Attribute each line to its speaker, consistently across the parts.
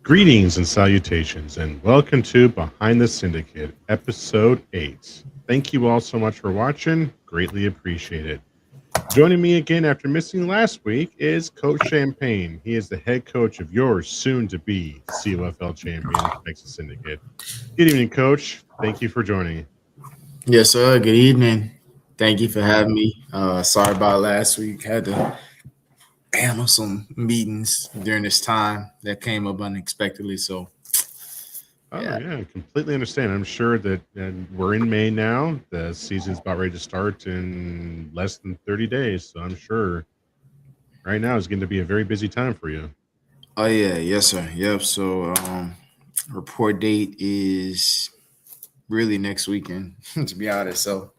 Speaker 1: Greetings and salutations, and welcome to Behind the Syndicate, Episode 8. Thank you all so much for watching. Greatly appreciate it. Joining me again after missing last week is Coach Champagne. He is the head coach of your soon to be COFL champion, Texas Syndicate. Good evening, Coach. Thank you for joining.
Speaker 2: Yes, sir. Good evening. Thank you for having me. Sorry about last week. Had to handle some meetings during this time that came up unexpectedly. So,
Speaker 1: Oh,
Speaker 2: yeah.
Speaker 1: yeah, completely understand. I'm sure that we're in May now. The season's about ready to start in less than 30 days. So I'm sure right now is going to be a very busy time for you.
Speaker 2: Oh, yeah. Yes, sir. Yep. So, report date is really next weekend, to be honest. So,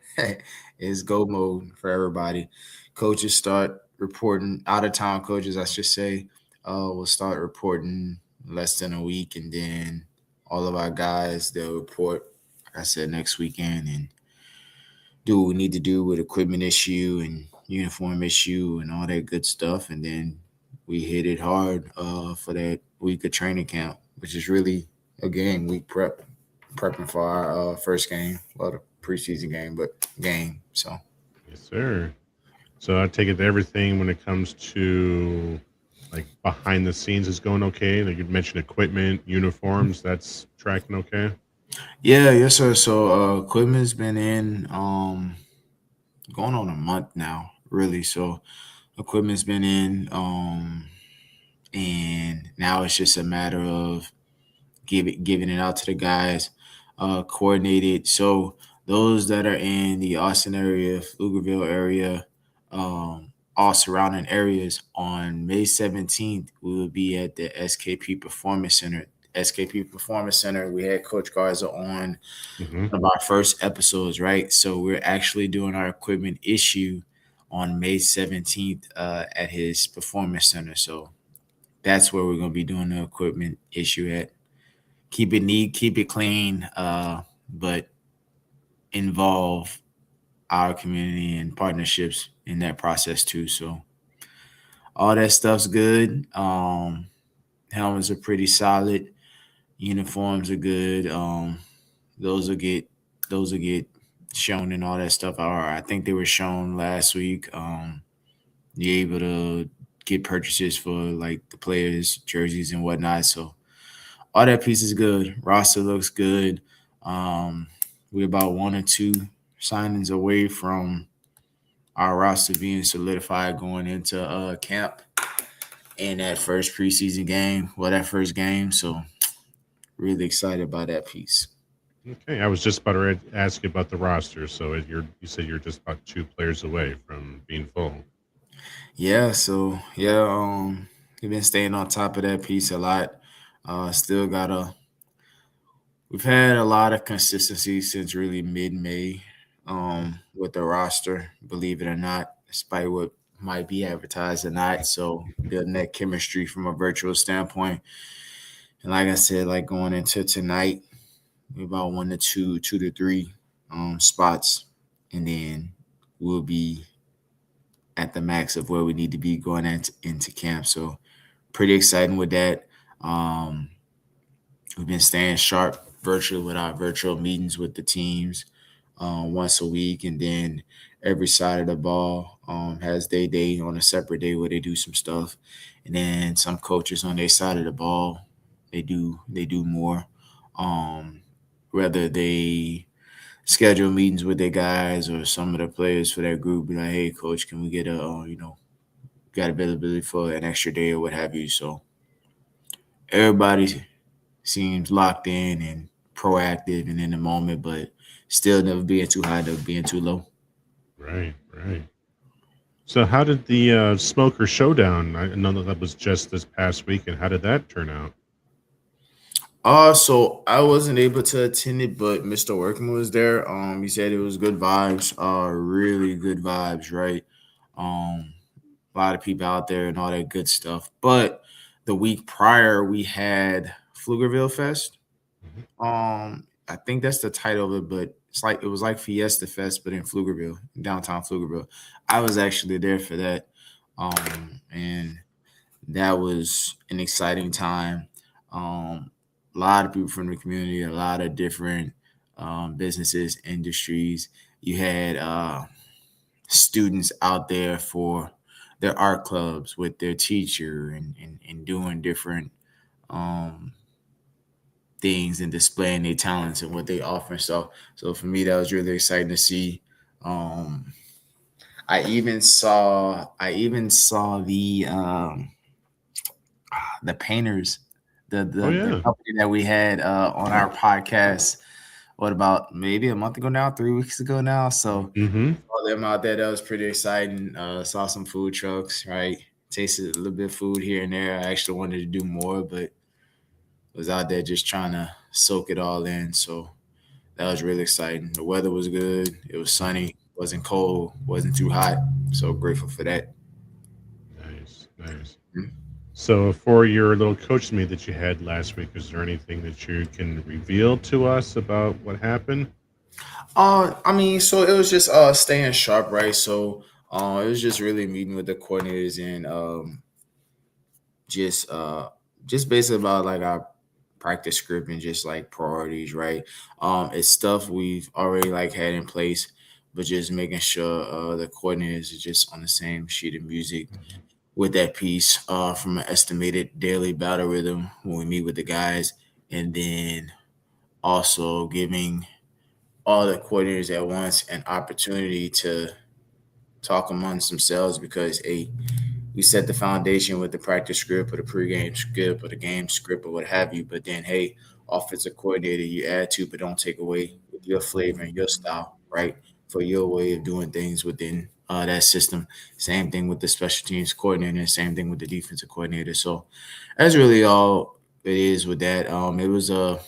Speaker 2: it's go mode for everybody. Coaches start reporting, out of town coaches, I should say, will start reporting less than a week. And then all of our guys, they'll report, like I said, next weekend and do what we need to do with equipment issue and uniform issue and all that good stuff. And then we hit it hard for that week of training camp, which is really a game week prepping for our first game, well, the preseason game, but game. So
Speaker 1: Yes, sir. So I take it that everything when it comes to like behind the scenes is going okay. Like you mentioned equipment, uniforms, that's tracking okay.
Speaker 2: yeah, yes, sir. So equipment's been in going on a month now, really. So equipment's been in, and now it's just a matter of giving it out to the guys, coordinated. So those that are in the Austin area, Pflugerville area, all surrounding areas, on May 17th, we will be at the SKP Performance Center. SKP Performance Center, we had Coach Garza on
Speaker 1: Hmm.
Speaker 2: one of our first episodes, right? So we're actually doing our equipment issue on May 17th at his Performance Center. So that's where we're going to be doing the equipment issue at. Keep it neat, keep it clean, but involve our community and partnerships in that process too. So all that stuff's good. Helmets are pretty solid. Uniforms are good. Those will get those will get shown and all that stuff. I think they were shown last week. You're able to get purchases for like the players' jerseys and whatnot. So all that piece is good. Roster looks good. Um, we're about one or two signings away from our roster being solidified going into camp in that first preseason game. Well, that first game. So really excited about that piece.
Speaker 1: Okay, I was just about to ask you about the roster. So you said you're just about two players away from being full.
Speaker 2: Yeah. So yeah. We've been staying on top of that piece a lot. Still gotta. We've had a lot of consistency since really mid-May with the roster, believe it or not, despite what might be advertised or not. So building that chemistry from a virtual standpoint. And like I said, like going into tonight, we're about one to two, two to three spots, and then we'll be at the max of where we need to be going into camp. So pretty exciting with that. Um, we've been staying sharp virtually with our virtual meetings with the teams once a week, and then every side of the ball has their day on a separate day where they do some stuff, and then some coaches on their side of the ball they do more. Um, Whether they schedule meetings with their guys or some of the players for that group, be like, hey, coach, can we get got availability for an extra day or what have you? So everybody seems locked in and proactive and in the moment, but still never being too high, never being too low.
Speaker 1: Right, right. So how did the Smoker Showdown? I know that was just this past weekend. How did that turn out?
Speaker 2: So I wasn't able to attend it, but Mr. Workman was there. He said it was good vibes, really good vibes, right? Um, a lot of people out there and all that good stuff. But the week prior, we had Pflugerville Fest.
Speaker 1: Mhm.
Speaker 2: I think that's the title of it, but it was like Fiesta Fest, but in Pflugerville, downtown Pflugerville. I was actually there for that, and that was an exciting time. A lot of people from the community, a lot of different businesses, industries. You had students out there for their art clubs with their teacher and doing different um, things and displaying their talents and what they offer. So for me, that was really exciting to see. Um, I even saw the painters, the
Speaker 1: Oh
Speaker 2: the the
Speaker 1: yeah.
Speaker 2: company that we had on our podcast. What about maybe a month ago now, 3 weeks ago now? So
Speaker 1: Mm-hmm.
Speaker 2: saw them out there. That was pretty exciting. Saw some food trucks, right? Tasted a little bit of food here and there. I actually wanted to do more, but was out there just trying to soak it all in. So that was really exciting. The weather was good. It was sunny. Wasn't cold. Wasn't too hot. So grateful for that.
Speaker 1: Nice, nice.
Speaker 2: Mhm.
Speaker 1: So, for your little coach meet that you had last week, is there anything that you can reveal to us about what happened?
Speaker 2: I mean, so it was just staying sharp, right? So it was just really meeting with the coordinators and just uh just basically about like our practice script and just like priorities, right? It's stuff we've already like had in place, but just making sure the coordinators are just on the same sheet of music
Speaker 1: Mhm.
Speaker 2: with that piece from an estimated daily battle rhythm when we meet with the guys, and then also giving all the coordinators at once an opportunity to talk amongst themselves because we set the foundation with the practice script or the pregame script or the game script or what have you. But then, hey, offensive coordinator, you add to, but don't take away with your flavor and your style, right? For your way of doing things within that system. Same thing with the special teams coordinator. Same thing with the defensive coordinator. So that's really all it is with that. It was a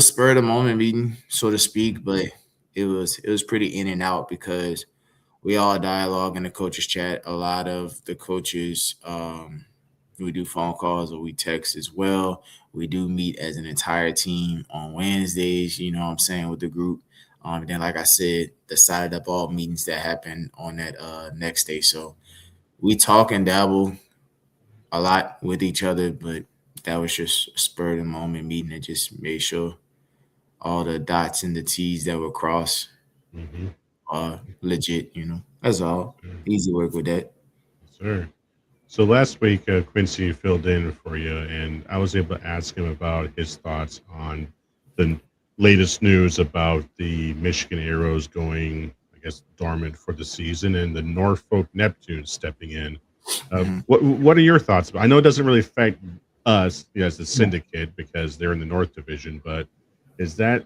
Speaker 2: spur of the moment meeting, so to speak, but it was pretty in and out because we all dialogue in the coaches chat. A lot of the coaches, we do phone calls or we text as well. We do meet as an entire team on Wednesdays, you know what I'm saying, with the group. And then, like I said, the sided up all meetings that happen on that next day. So we talk and dabble a lot with each other, but that was just a spur of the moment meeting that just made sure all the dots and the T's that were crossed
Speaker 1: Mhm.
Speaker 2: are legit, you know. That's all.
Speaker 1: Sure.
Speaker 2: Easy work with that.
Speaker 1: Yes, sir. So last week, Quincy filled in for you, and I was able to ask him about his thoughts on the latest news about the Michigan Arrows going, I guess, dormant for the season, and the Norfolk Neptunes stepping in.
Speaker 2: Mhm.
Speaker 1: What are your thoughts? I know it doesn't really affect us, as the
Speaker 2: Yeah.
Speaker 1: Syndicate because they're in the North Division, but is that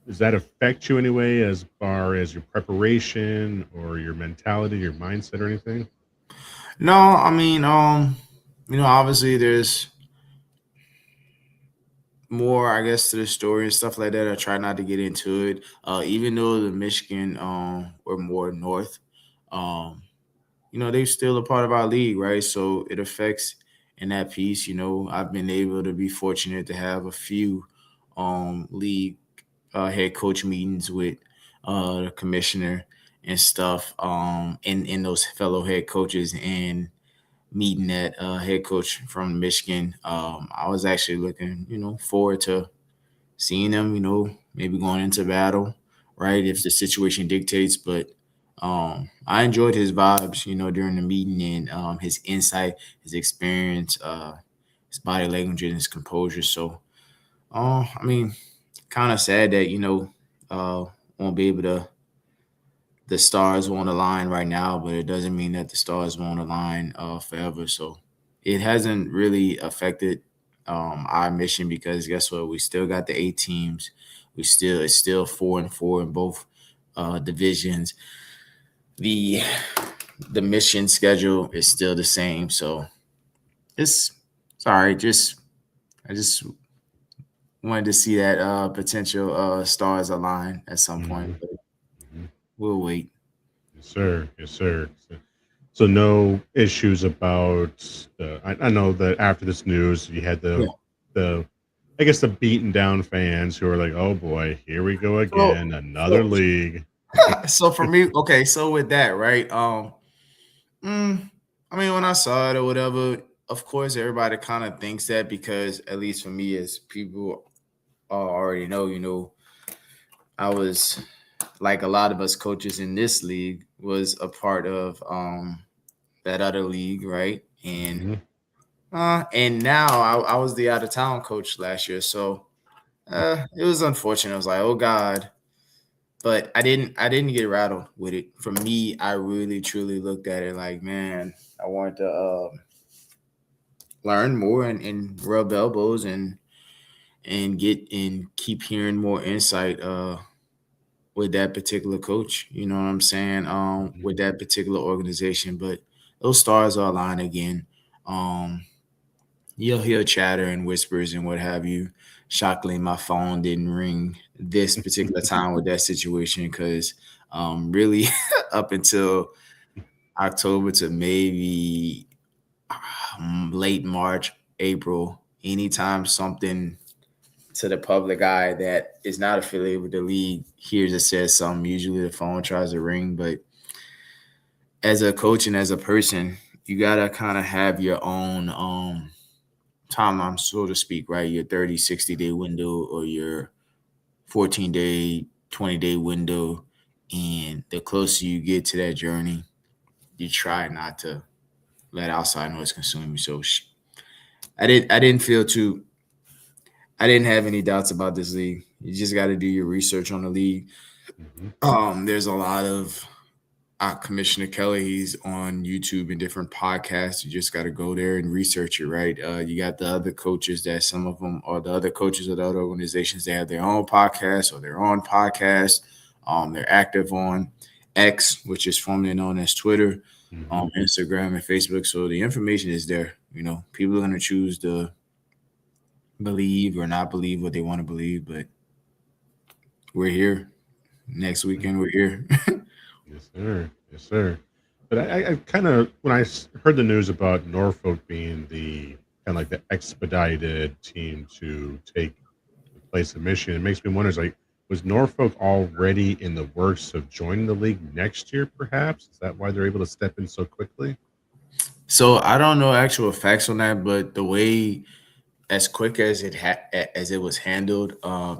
Speaker 1: does that affect you anyway, as far as your preparation or your mentality, your mindset, or anything?
Speaker 2: No, I mean, obviously there's more, I guess, to the story and stuff like that. I try not to get into it. Even though the Michigan were more north, um, they're still a part of our league, right? So it affects in that piece. I've been able to be fortunate to have a few league head coach meetings with the commissioner and stuff, and those fellow head coaches and meeting that head coach from Michigan. I was actually looking, forward to seeing him, maybe going into battle, right, if the situation dictates. But I enjoyed his vibes, during the meeting and his insight, his experience, his body language, and his composure. So, I mean, kind of sad that uh, won't be able to. The stars won't align right now, but it doesn't mean that the stars won't align forever. So it hasn't really affected our mission because guess what? We still got the 8 teams. It's still 4-4 in both divisions. The the mission schedule is still the same. So it's sorry. I just wanted to see that potential stars align at some point,
Speaker 1: Mhm,
Speaker 2: but
Speaker 1: mhm.
Speaker 2: we'll wait.
Speaker 1: Yes, sir. Yes, sir. So no issues about the. I know that after this news, you had
Speaker 2: Yeah.
Speaker 1: the I guess the beaten down fans who are like, "Oh boy, here we go
Speaker 2: So
Speaker 1: again, another
Speaker 2: so
Speaker 1: league."
Speaker 2: so for me, okay, so with that, right? Mm, I mean, when I saw it or whatever, of course, everybody kind of thinks that because, at least for me, as people already know, I was like a lot of us coaches in this league was a part of that other league, right?
Speaker 1: Hmm.
Speaker 2: And now I was the out of town coach last year, so it was unfortunate. I was like, oh God, but I didn't get rattled with it. For me, I really truly looked at it like, man, I wanted to learn more and rub elbows and get and keep hearing more insight with that particular coach. You know what I'm saying?
Speaker 1: Hmm.
Speaker 2: With that particular organization, but those stars are aligned again. Um, you'll hear chatter and whispers and what have you. Shockingly, my phone didn't ring this particular time with that situation because really up until October to maybe late March, April, anytime something to the public eye that is not affiliated with the league hears it says something, usually the phone tries to ring. But as a coach and as a person, you gotta kind of have your own timeline, so to speak, right? Your 30, 60-day window or your 14-day, 20-day window. And the closer you get to that journey, you try not to let outside noise consume you. So I didn't feel too I didn't have any doubts about this league. You just got to do your research on the league.
Speaker 1: Hmm.
Speaker 2: There's a lot of Commissioner Kelly. He's on YouTube and different podcasts. You just got to go there and research it, right? You got the other coaches that some of them are the other coaches of the other organizations. They have their own podcast or their own podcast. They're active on X, which is formerly known as Twitter,
Speaker 1: Hmm.
Speaker 2: Instagram, and Facebook. So the information is there. People are going to choose to believe or not believe what they want to believe, but we're here. Next weekend, we're here.
Speaker 1: Yes, sir. Yes, sir. But I kind of, when heard the news about Norfolk being the kind of like the expedited team to take the place of Michigan, it makes me wonder, is like, was Norfolk already in the works of joining the league next year, perhaps? Is that why they're able to step in so quickly?
Speaker 2: So I don't know actual facts on that, but the way as quick as as it was handled,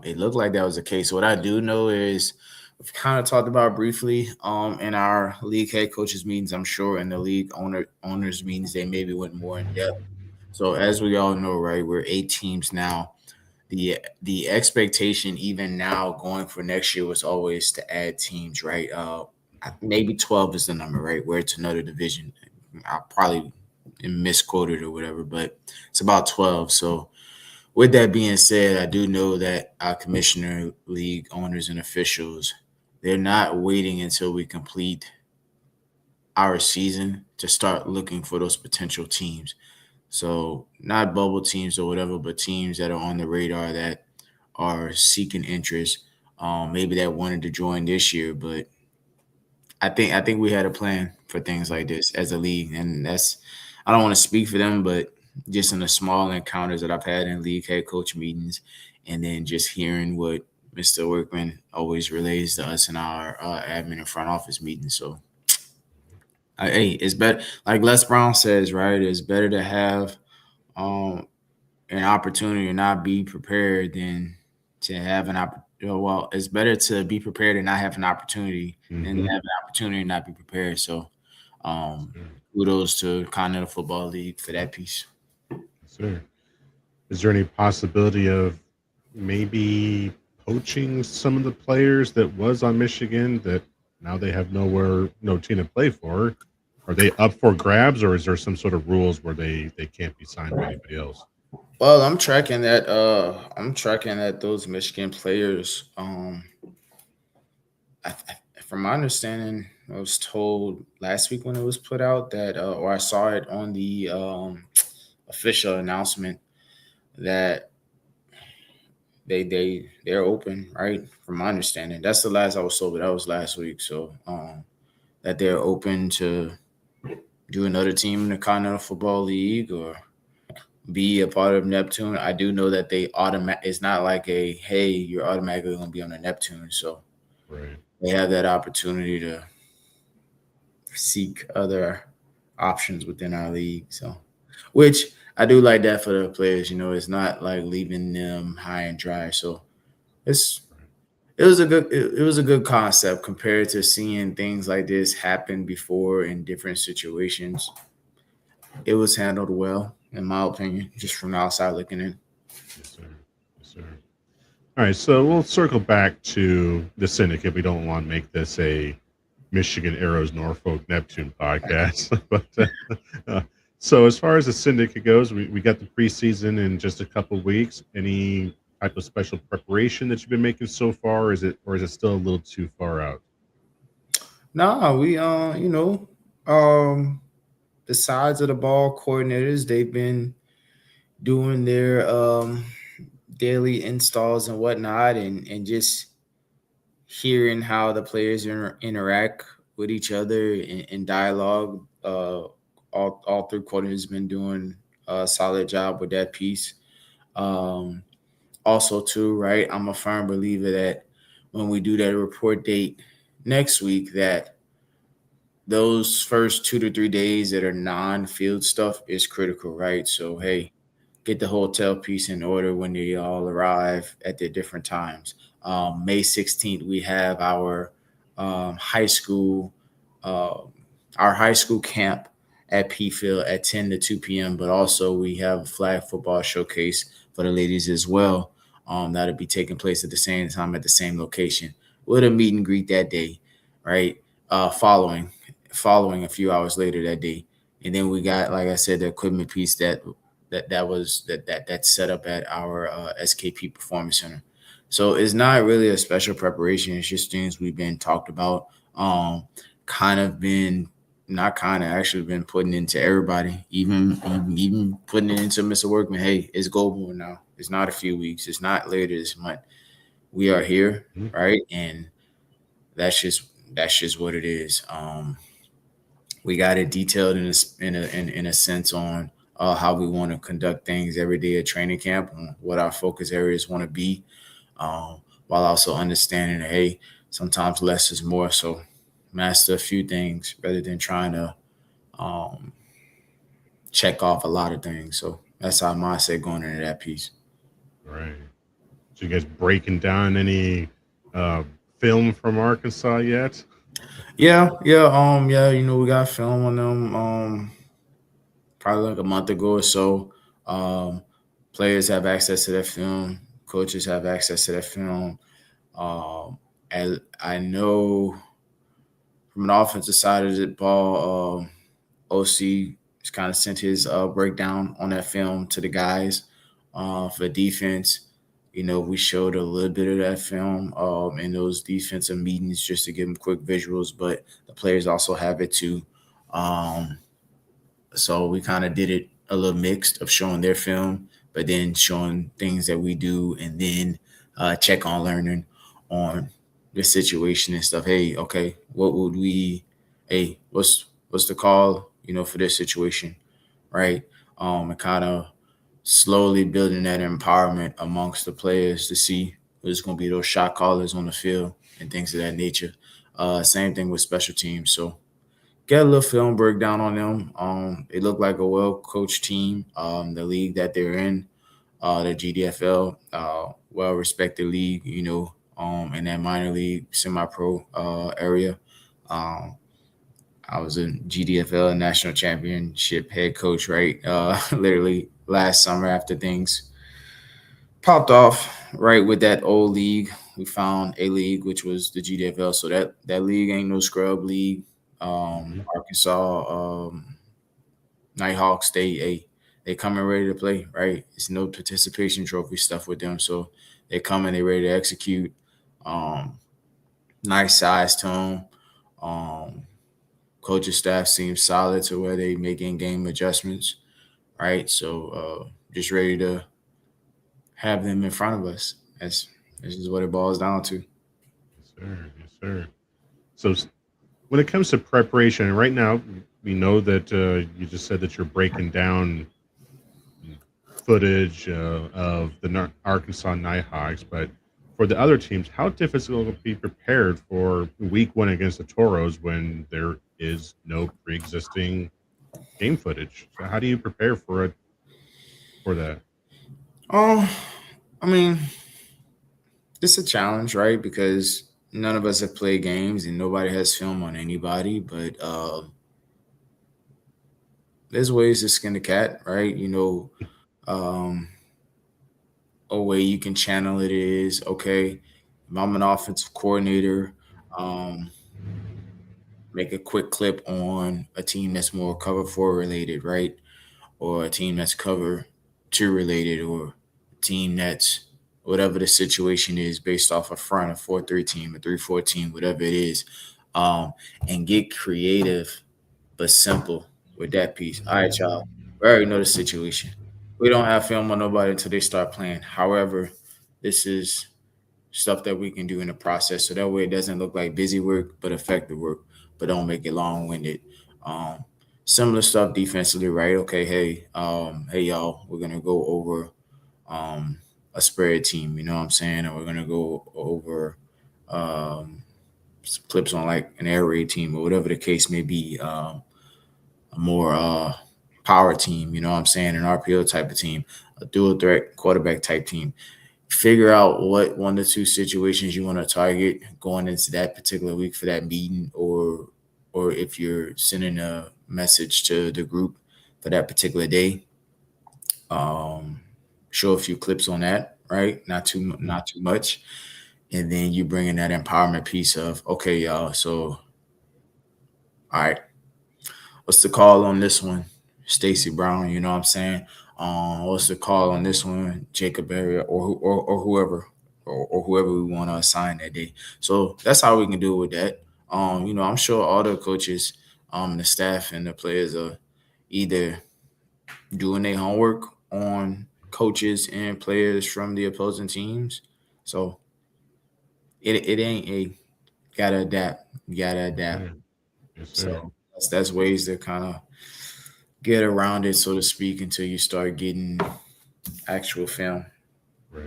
Speaker 2: it looked like that was the case. What I do know is we've kind of talked about briefly in our league head coaches meetings. I'm sure in the league owners meetings they maybe went more in depth. So as we all know, right, we're 8 teams now. The expectation even now going for next year was always to add teams, right? Maybe 12 is the number, right? Where it's another division. I probably misquoted or whatever, but it's about 12. So with that being said, I do know that our commissioner, league owners, and officials, they're not waiting until we complete our season to start looking for those potential teams. So not bubble teams or whatever, but teams that are on the radar that are seeking interest. Maybe that wanted to join this year, but I think we had a plan for things like this as a league, and that's I don't want to speak for them, but just in the small encounters that I've had in league head coach meetings, and then just hearing what Mr. Workman always relays to us in our admin and front office meetings. So, hey, it's better. Like Les Brown says, right? It's better to have um, an opportunity to not be prepared than to have an opportunity. Well, it's better to be prepared and not have an opportunity than to
Speaker 1: Hmm.
Speaker 2: have an opportunity and not be prepared. So,
Speaker 1: Yes,
Speaker 2: um,
Speaker 1: sir.
Speaker 2: kudos to Continental Football League for that piece.
Speaker 1: Yes, sir. Is there any possibility of maybe poaching some of the players that was on Michigan that now they have no team to play for? Are they up for grabs, or is there some sort of rules where they can't be signed by anybody else?
Speaker 2: Well, I'm tracking that. I'm tracking that those Michigan players. From my understanding, I was told last week when it was put out that, or I saw it on the official announcement that they're open, right? From my understanding, that's the last I was told, but that was last week. So that they're open to do another team in the Continental Football League or be a part of Neptune. I do know that they automatic. It's not like a hey, you're automatically going to be on the Neptune. So
Speaker 1: Right.
Speaker 2: they have that opportunity to seek other options within our league. So which I do like that for the players. It's not like leaving them high and dry. So it's it was a good concept compared to seeing things like this happen before in different situations. It was handled well, in my opinion, just from the outside looking in.
Speaker 1: Yes, sir. Yes, sir. All right, so we'll circle back to the Syndicate. We don't want to make this a Michigan Arrows Norfolk Neptune podcast, but uh, so as far as the Syndicate goes, we got the preseason in just a couple weeks. Any type of special preparation that you've been making so far? Or is it still a little too far out?
Speaker 2: Nah, we um the sides of the ball coordinators, they've been doing their daily installs and whatnot, and just hearing how the players interact with each other in dialogue. All three quarters been doing a solid job with that piece. Um, Also, too, right? I'm a firm believer that when we do that report date next week, that those first 2 to 3 days that are non-field stuff is critical, right? So, hey, get the hotel piece in order when they all arrive at their different times. May 16th, we have high school, uh, our high school camp at P Field at 10 to 2 p.m. But also we have a flag football showcase for the ladies as well. That'll be taking place at the same time at the same location with a meet and greet that day, right? Following a few hours later that day, and then we got, like I said, the equipment piece that's set up at our SKP Performance Center. So it's not really a special preparation. It's just things we've been talked about. Kind of been not kind of actually been putting into everybody, even putting it into Mr. Workman. Hey, it's global now. It's not a few weeks. It's not later this month. We are here,
Speaker 1: Mhm.
Speaker 2: right? And that's just that's just what it is. We got it detailed in a sense on how we want to conduct things every day at training camp, on what our focus areas want to be, while also understanding that, hey, sometimes less is more. So master a few things rather than trying to um, check off a lot of things. So that's how my mindset going into that piece.
Speaker 1: Right. So you guys breaking down any uh, film from Arkansas yet?
Speaker 2: Yeah. We got film on them. Probably like a month ago or so. Um, Players have access to that film. Coaches have access to that film. And I know from an offensive side of the ball, OC just kind of sent his breakdown on that film to the guys. For defense, we showed a little bit of that film in those defensive meetings just to give them quick visuals, but the players also have it too. Um, so we kind of did it a little mixed of showing their film, but then showing things that we do, and then check on learning on the situation and stuff. Hey, okay, what would we? Hey, what's the call? For this situation, right? And kind of slowly building that empowerment amongst the players to see who's going to be those shot callers on the field and things of that nature. Same thing with special teams. So get a little film breakdown on them. It looked like a well coached team. The league that they're in, the GDFL, well respected league, in that minor league, semi pro area. Um, I was a GDFL national championship head coach, right? Literally last summer after things popped off, right, with that old league. We found a league which was the GDFL. So that league ain't no scrub league.
Speaker 1: Hmm.
Speaker 2: Arkansas Nighthawks, they coming ready to play, right? It's no participation trophy stuff with them. So they coming, they ready to execute. Um, nice size to them. Um, Coaching staff seems solid to where they making game adjustments, right? So just ready to have them in front of us. This is what it boils down to.
Speaker 1: Yes, sir. Yes, sir. So when it comes to preparation, right now we know that you just said that you're breaking down footage of the Arkansas Nighthawks, but for the other teams, how difficult will it be prepared for week one against the Toros when there is no pre-existing game footage. So how do you prepare for that?
Speaker 2: Um, I mean, it's a challenge, right? Because none of us have played games and nobody has film on anybody. But there's ways to skin the cat, right? Um, a way you can channel it is okay. If I'm an offensive coordinator, um, make a quick clip on a team that's more cover four related, right? Or a team that's cover two related, or a team that's whatever the situation is based off a front, a 4-3 team, a 3-4 team, whatever it is, um, and get creative but simple with that piece. All right, y'all. We already know the situation. We don't have film on nobody until they start playing. However, this is stuff that we can do in the process, so that way it doesn't look like busy work but effective work, but don't make it long-winded. um Similar stuff defensively, right? Okay, hey y'all, we're gonna go over um a spread team, you know what I'm saying, or we're gonna go over um clips on like an air raid team or whatever the case may be, a more power team, you know what I'm saying, an RPO type of team, a dual threat quarterback type team. Figure out what one or two situations you want to target going into that particular week for that meeting, or if you're sending a message to the group for that particular day. um Show a few clips on that, right?
Speaker 1: Mhm.
Speaker 2: Not too much. And then you bring in that empowerment piece of, okay, y'all, so all right, what's the call on this one? Stacy Brown, you know what I'm saying? What's the call on this one? Jacob Area, or whoever, or whoever we want to assign that day. So that's how we can do it with that. I'm sure all the coaches, the staff and the players are either doing their homework on coaches and players from the opposing teams. So it ain't a gotta adapt. You gotta
Speaker 1: Yes,
Speaker 2: adapt.
Speaker 1: sir. Yes, sir.
Speaker 2: So that's ways to kind of get around it, so to speak, until you start getting actual film.
Speaker 1: Right.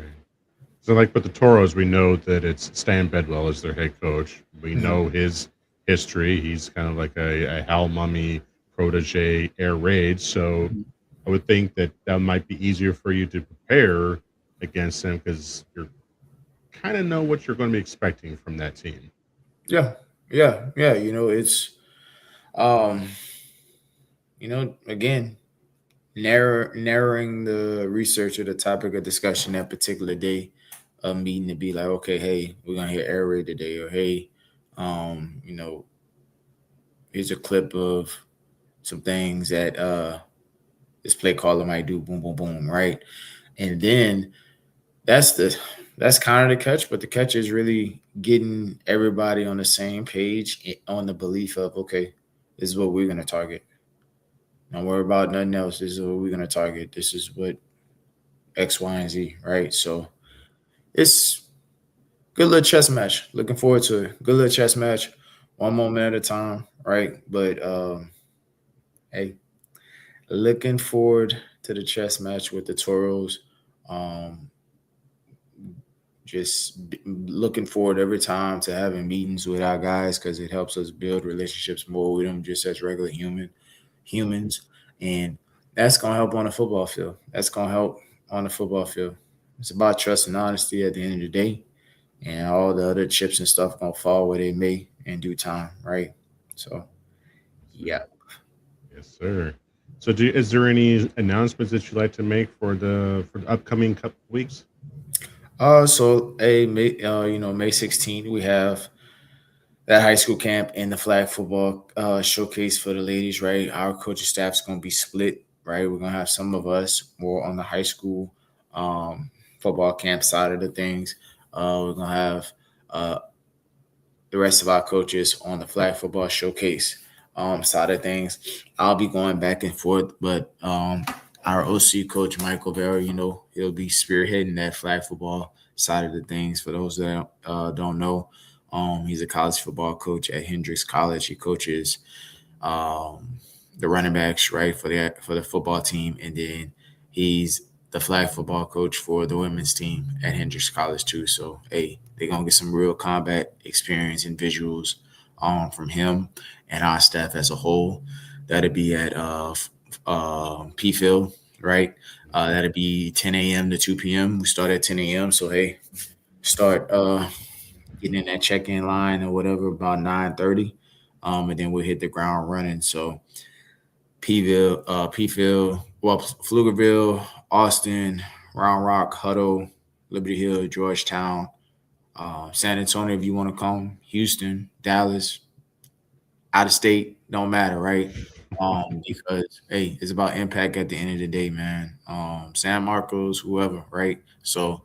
Speaker 1: So, like with the Toros, we know that it's Stan Bedwell as their head coach. We
Speaker 2: Mhm.
Speaker 1: know his history. He's kind of like a Hal Mummy protege, air raid. So,
Speaker 2: Mhm.
Speaker 1: I would think that that might be easier for you to prepare against him because you're kind of know what you're going to be expecting from that team.
Speaker 2: Yeah, yeah. It's um, again, narrowing the research or the topic of discussion that particular day of meeting to be like, okay, hey, we're gonna hear air raid today, or hey, um, you know, here's a clip of some things that this play caller might do, boom, boom, boom, right? And then that's the that's kind of the catch, but the catch is really getting everybody on the same page, on the belief of, okay, this is what we're gonna target. Don't worry about nothing else. This is what we're gonna target. This is what X, Y, and Z, right? So it's good little chess match. Looking forward to it. Good little chess match. One moment at a time, right? But hey, looking forward to the chess match with the Toros. Um, looking forward every time to having meetings with our guys, because it helps us build relationships more with them just as regular humans, and that's gonna help on the football field. That's gonna help on the football field. It's about trust and honesty at the end of the day, and all the other chips and stuff gonna fall where they may in due time, right? So
Speaker 1: Yes,
Speaker 2: yeah.
Speaker 1: sir. Yes, sir. So, is there any announcements that you'd like to make for the upcoming couple weeks?
Speaker 2: So May 16th we have that high school camp and the flag football showcase for the ladies, right? Our coaching staff's gonna be split, right? We're gonna have some of us more on the high school um, football camp side of the things. We're gonna have uh, the rest of our coaches on the flag football showcase side of things. I'll be going back and forth, but our OC coach Michael Vera, he'll be spearheading that flag football side of the things. For those that don't know, he's a college football coach at Hendrix College. He coaches um, the running backs, right, for the football team, and then he's the flag football coach for the women's team at Hendrix College too. So hey, they're gonna get some real combat experience and visuals from him and our staff as a whole. That'll be at P-Phil, right? That'll be 10 a.m. to 2 p.m. We start at 10 a.m. So hey, start getting in that check-in line or whatever about 9:30, and then we'll hit the ground running. So Pflugerville, Austin, Round Rock, Huddle, Liberty Hill, Georgetown, San Antonio if you want to come, Houston, Dallas, out of state, don't matter, right? Because hey, it's about impact at the end of the day, man. San Marcos, whoever, right? So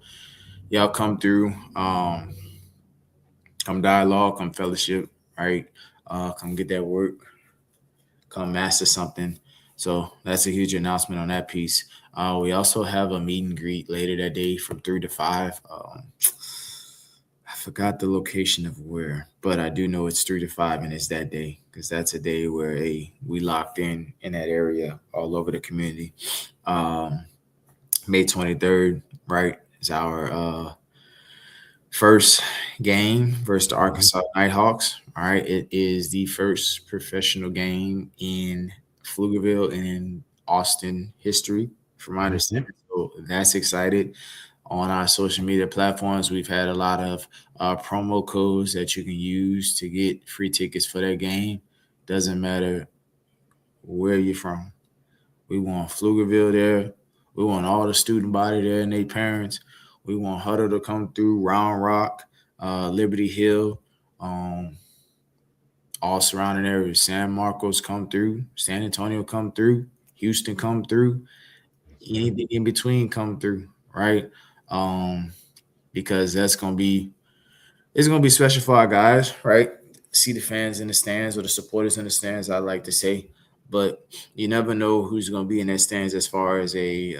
Speaker 2: y'all come through, come dialogue, come fellowship, right? Come get that work, come master something. So that's a huge announcement on that piece. We also have a meet and greet later that day from 3 to 5. I forgot the location of where, but I do know it's 3 to 5, and it's that day because that's a day where we locked in that area all over the community. Um, May 23rd, right, is our first game versus the
Speaker 1: Mhm.
Speaker 2: Arkansas Nighthawks. All right, it is the first professional game in Pflugerville and in Austin history, from my
Speaker 1: Mhm.
Speaker 2: understanding. So that's excited. On our social media platforms, we've had a lot of promo codes that you can use to get free tickets for that game. Doesn't matter where you're from. We want Pflugerville there. We want all the student body there and their parents. We want Huddle to come through, Round Rock, Liberty Hill, um, all surrounding areas. San Marcos come through, San Antonio come through, Houston come through,
Speaker 1: Yes, sir.
Speaker 2: anything in between come through, right? Um, because it's gonna be special for our guys, right? See the fans in the stands or the supporters in the stands, I like to say, but you never know who's gonna be in that stands as far as a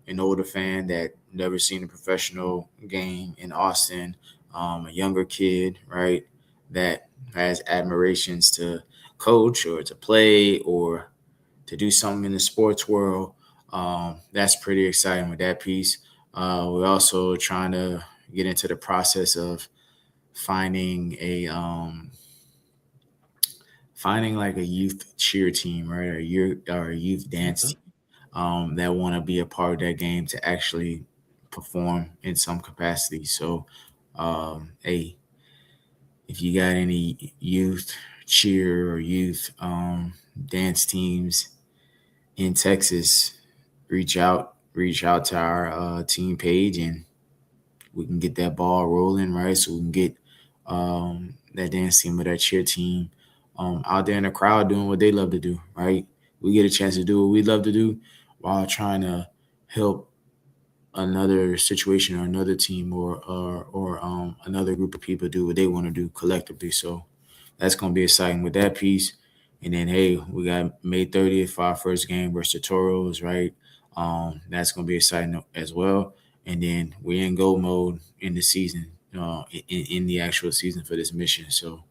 Speaker 2: an older fan that never seen a professional game in Austin, a younger kid, right, that has admirations to coach or to play or to do something in the sports world. That's pretty exciting with that piece. We're also trying to get into the process of finding finding like a youth cheer team, right, or a youth dance
Speaker 1: Okay.
Speaker 2: team that want to be a part of that game to actually perform in some capacity. So, hey, if you got any youth cheer or youth dance teams in Texas, reach out to our team page, and we can get that ball rolling, right? So we can get that dance team or that cheer team out there in the crowd doing what they love to do, right? We get a chance to do what we love to do while trying to help another situation or another team or another group of people do what they want to do collectively. So that's gonna be exciting with that piece. And then hey, we got May 30th for our first game versus the Toros, right? That's gonna be exciting as well. And then we're in go mode in the season, in the actual season for this mission. So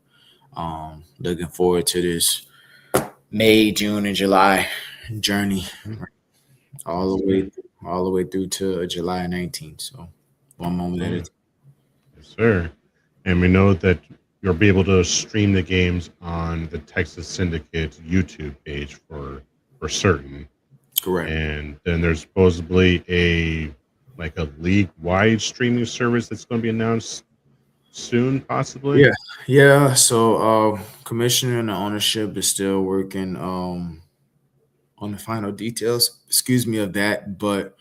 Speaker 2: looking forward to this May, June, and July journey,
Speaker 1: Mhm.
Speaker 2: right?
Speaker 1: Yes,
Speaker 2: all the way
Speaker 1: sir.
Speaker 2: all the way through to July 19th. So one moment at a
Speaker 1: Yeah.
Speaker 2: time.
Speaker 1: Yes, sir. And we know that you'll be able to stream the games on the Texas Syndicate YouTube page for certain.
Speaker 2: Correct.
Speaker 1: And then there's supposedly a league wide streaming service that's going to be announced soon, possibly.
Speaker 2: Yeah, yeah. So commissioner and the ownership is still working on the final details. Excuse me of that, but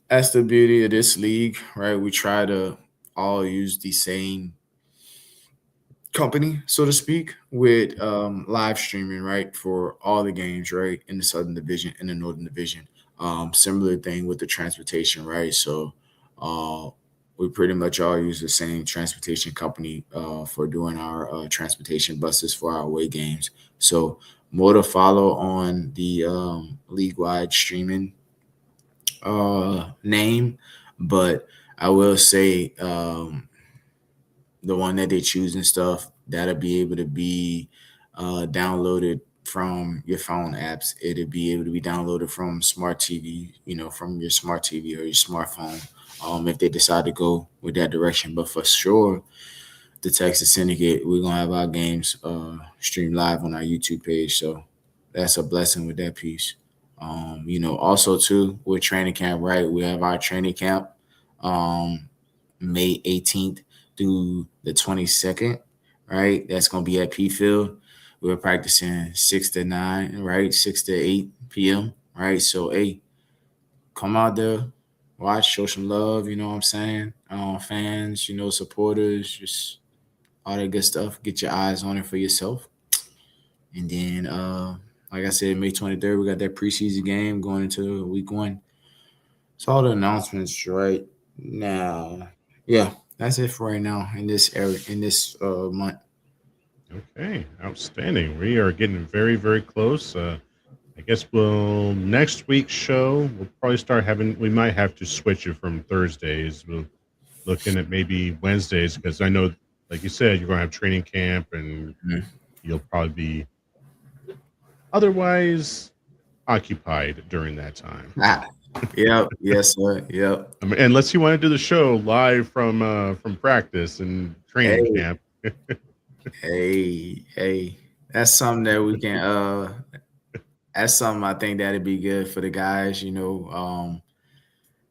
Speaker 2: that's the beauty of this league, right? We try to all use the same company, so to speak, with live streaming, right, for all the games, right, in the Southern Division and the Northern Division. Similar thing with the transportation, right? So uh, we pretty much all use the same transportation company for doing our transportation buses for our away games. So more to follow on the league-wide streaming name, but I will say the one that they choose and stuff that'll be able to be downloaded from your phone apps. It'll be able to be downloaded from smart TV, from your smart TV or your smartphone, if they decide to go with that direction. But for sure, the Texas Syndicate, we're gonna have our games streamed live on our YouTube page. So that's a blessing with that piece. Also too with training camp, right? We have our training camp, um, May 18th through the 22nd, right? That's gonna be at P Field. We're practicing 6 to 9, right? 6 to 8 p.m. Right? So hey, come out there, watch, show some love. You know what I'm saying? Fans, supporters, just all that good stuff. Get your eyes on it for yourself. And then, like I said, May 23rd, we got that preseason game going into week one. So all the announcements right now. Yeah, that's it for right now in this area in this month.
Speaker 1: Okay, outstanding. We are getting very, very close. I guess we'll next week's show. We'll probably start having. We might have to switch it from Thursdays. We'll looking at maybe Wednesdays because I know, like you said, you're going to have training camp and
Speaker 2: Mhm.
Speaker 1: you'll probably be otherwise occupied during that time.
Speaker 2: Ah, yep, yes, sir. Yep.
Speaker 1: I mean, unless you want to do the show live from practice and training
Speaker 2: Hey,
Speaker 1: camp.
Speaker 2: hey. That's something that we can that's something I think that'd be good for the guys,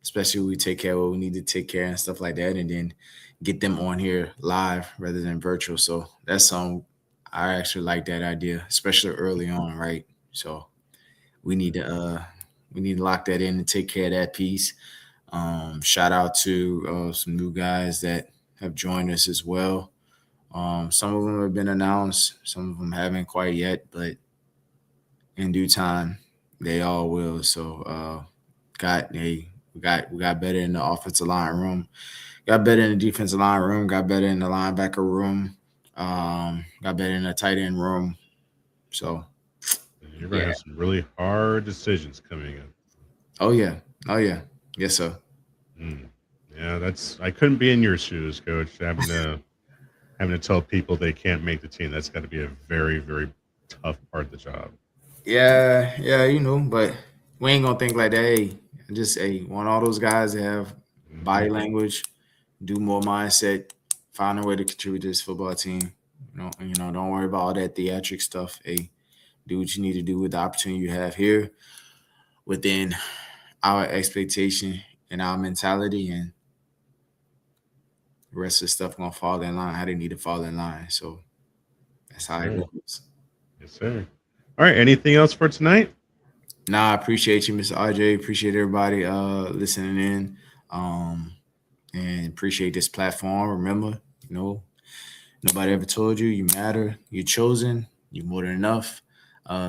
Speaker 2: especially when we take care of what we need to take care and stuff like that, and then get them on here live rather than virtual. So that's something I actually like that idea, especially early on, right? So we need to lock that in and take care of that piece. Shout out to some new guys that have joined us as well. Some of them have been announced, some of them haven't quite yet, but in due time, they all will. So, we got better in the offensive line room, got better in the defensive line room, got better in the linebacker room, got better in the tight end room. So,
Speaker 1: You're going to
Speaker 2: yeah.
Speaker 1: have some really hard decisions coming up.
Speaker 2: Oh yeah. Oh yeah. Yes, sir.
Speaker 1: Mm. Yeah, that's. I couldn't be in your shoes, Coach. Having to tell people they can't make the team. That's got to be a very, very tough part of the job.
Speaker 2: Yeah, yeah, but we ain't gonna think like that. Hey, just want all those guys to have
Speaker 1: Hmm.
Speaker 2: body language, do more mindset, find a way to contribute to this football team. Don't worry about all that theatric stuff. Hey, do what you need to do with the opportunity you have here within our expectation and our mentality, and the rest of the stuff gonna fall in line how they need to fall in line. So that's
Speaker 1: Yes,
Speaker 2: how it
Speaker 1: sir.
Speaker 2: goes.
Speaker 1: Yes, sir. All right. Anything else for tonight?
Speaker 2: Nah, I appreciate you, Mr. RJ. Appreciate everybody listening in. And appreciate this platform. Remember, nobody ever told you you matter. You're chosen. You're more than enough.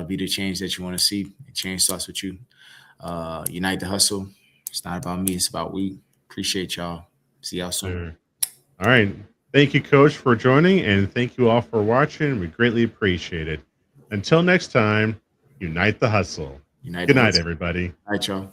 Speaker 2: Be the change that you want to see. The change starts with you. Unite the hustle. It's not about me. It's about we. Appreciate y'all. See y'all soon.
Speaker 1: Sure. All right. Thank you, Coach, for joining, and thank you all for watching. We greatly appreciate it. Until next time, unite the hustle.
Speaker 2: Unite
Speaker 1: Good
Speaker 2: the
Speaker 1: night,
Speaker 2: hustle.
Speaker 1: everybody.
Speaker 2: All right, y'all.